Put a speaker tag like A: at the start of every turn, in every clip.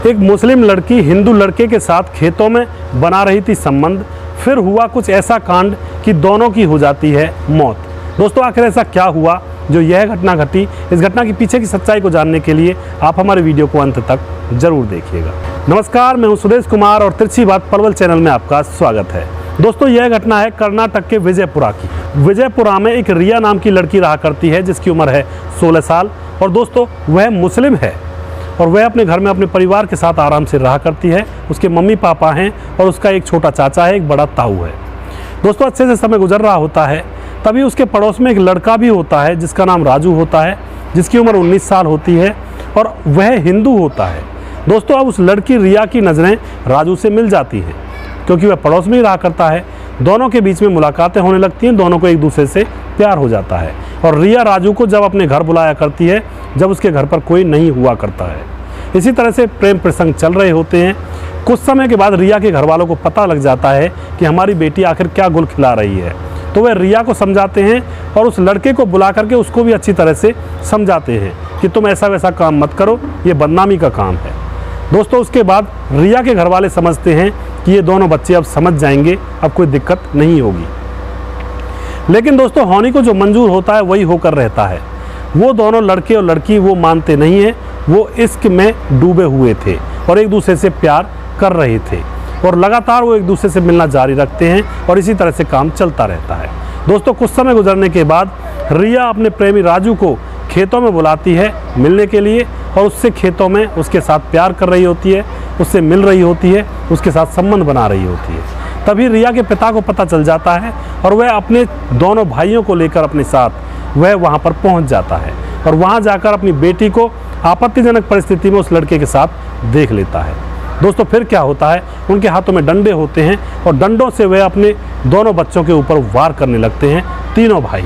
A: एक मुस्लिम लड़की हिंदू लड़के के साथ खेतों में बना रही थी संबंध, फिर हुआ कुछ ऐसा कांड कि दोनों की हो जाती है मौत। दोस्तों आखिर ऐसा क्या हुआ जो यह घटना घटी? इस घटना की पीछे की सच्चाई को जानने के लिए आप हमारे वीडियो को अंत तक जरूर देखिएगा। नमस्कार, मैं हूं सुदेश कुमार और तिरछी बात पलवल चैनल में आपका स्वागत है। दोस्तों यह घटना है कर्नाटक के विजयपुरा की। विजयपुरा में एक रिया नाम की लड़की रहा करती है जिसकी उम्र है 16 साल और दोस्तों वह मुस्लिम है और वह अपने घर में अपने परिवार के साथ आराम से रहा करती है। उसके मम्मी पापा हैं और उसका एक छोटा चाचा है, एक बड़ा ताऊ है। दोस्तों अच्छे से समय गुजर रहा होता है, तभी उसके पड़ोस में एक लड़का भी होता है जिसका नाम राजू होता है, जिसकी उम्र 19 साल होती है और वह हिंदू होता है। दोस्तों अब उस लड़की रिया की नज़रें राजू से मिल जाती हैं क्योंकि वह पड़ोस में ही रहा करता है। दोनों के बीच में मुलाकातें होने लगती हैं, दोनों को एक दूसरे से प्यार हो जाता है और रिया राजू को जब अपने घर बुलाया करती है जब उसके घर पर कोई नहीं हुआ करता है। इसी तरह से प्रेम प्रसंग चल रहे होते हैं। कुछ समय के बाद रिया के घर वालों को पता लग जाता है कि हमारी बेटी आखिर क्या गुल खिला रही है, तो वह रिया को समझाते हैं और उस लड़के को बुला करके उसको भी अच्छी तरह से समझाते हैं कि तुम ऐसा वैसा काम मत करो, ये बदनामी का काम है। दोस्तों उसके बाद रिया के घर वाले समझते हैं कि ये दोनों बच्चे अब समझ जाएंगे, अब कोई दिक्कत नहीं होगी। लेकिन दोस्तों होनी को जो मंजूर होता है वही होकर रहता है। वो दोनों लड़के और लड़की वो मानते नहीं हैं, वो इश्क में डूबे हुए थे और एक दूसरे से प्यार कर रहे थे और लगातार वो एक दूसरे से मिलना जारी रखते हैं और इसी तरह से काम चलता रहता है। दोस्तों कुछ समय गुजरने के बाद रिया अपने प्रेमी राजू को खेतों में बुलाती है मिलने के लिए और उससे खेतों में उसके साथ प्यार कर रही होती है, उससे मिल रही होती है, उसके साथ संबंध बना रही होती है। तभी रिया के पिता को पता चल जाता है और वह अपने दोनों भाइयों को लेकर अपने साथ वह वहाँ पर पहुँच जाता है और वहाँ जाकर अपनी बेटी को आपत्तिजनक परिस्थिति में उस लड़के के साथ देख लेता है। दोस्तों फिर क्या होता है, उनके हाथों में डंडे होते हैं और डंडों से वह अपने दोनों बच्चों के ऊपर वार करने लगते हैं। तीनों भाई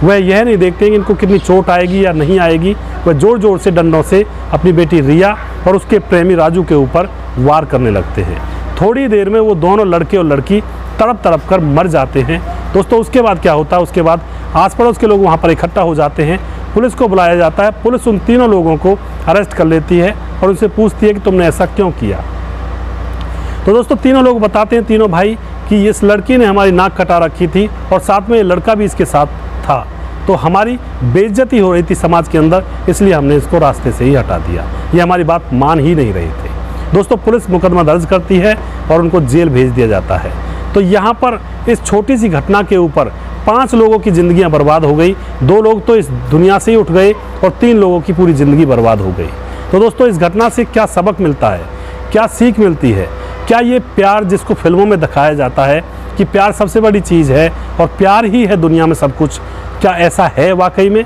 A: वह यह नहीं देखते हैं कि इनको कितनी चोट आएगी या नहीं आएगी, वह जोर जोर से डंडों से अपनी बेटी रिया और उसके प्रेमी राजू के ऊपर वार करने लगते हैं। थोड़ी देर में वो दोनों लड़के और लड़की तड़प तड़प कर मर जाते हैं। दोस्तों उसके बाद क्या होता है, उसके बाद आस पड़ोस के लोग वहाँ पर इकट्ठा हो जाते हैं, पुलिस को बुलाया जाता है। पुलिस उन तीनों लोगों को अरेस्ट कर लेती है और उनसे पूछती है कि तुमने ऐसा क्यों किया। तो दोस्तों तीनों लोग बताते हैं, तीनों भाई, कि इस लड़की ने हमारी नाक कटा रखी थी और साथ में ये लड़का भी इसके साथ था, तो हमारी बेइज्जती हो रही थी समाज के अंदर, इसलिए हमने इसको रास्ते से ही हटा दिया। ये हमारी बात मान ही नहीं रहे थे। दोस्तों पुलिस मुकदमा दर्ज करती है और उनको जेल भेज दिया जाता है। तो यहाँ पर इस छोटी सी घटना के ऊपर 5 लोगों की ज़िंदगियाँ बर्बाद हो गई। 2 लोग तो इस दुनिया से ही उठ गए और 3 लोगों की पूरी ज़िंदगी बर्बाद हो गई। तो दोस्तों इस घटना से क्या सबक मिलता है, क्या सीख मिलती है? क्या ये प्यार जिसको फिल्मों में दिखाया जाता है कि प्यार सबसे बड़ी चीज़ है और प्यार ही है दुनिया में सब कुछ, क्या ऐसा है वाकई में,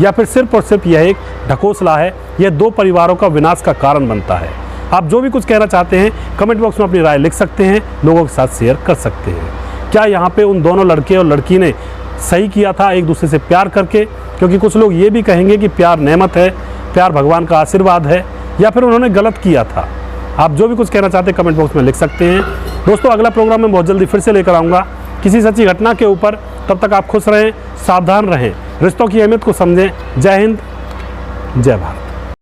A: या फिर सिर्फ और सिर्फ यह एक ढकोसला है? यह 2 परिवारों का विनाश का कारण बनता है। आप जो भी कुछ कहना चाहते हैं कमेंट बॉक्स में अपनी राय लिख सकते हैं, लोगों के साथ शेयर कर सकते हैं। क्या यहाँ पे उन दोनों लड़के और लड़की ने सही किया था एक दूसरे से प्यार करके? क्योंकि कुछ लोग ये भी कहेंगे कि प्यार नेमत है, प्यार भगवान का आशीर्वाद है, या फिर उन्होंने गलत किया था। आप जो भी कुछ कहना चाहते हैं कमेंट बॉक्स में लिख सकते हैं। दोस्तों अगला प्रोग्राम मैं बहुत जल्दी फिर से लेकर आऊँगा किसी सच्ची घटना के ऊपर। तब तक आप खुश रहें, सावधान रहें, रिश्तों की अहमियत को समझें। जय हिंद, जय भारत।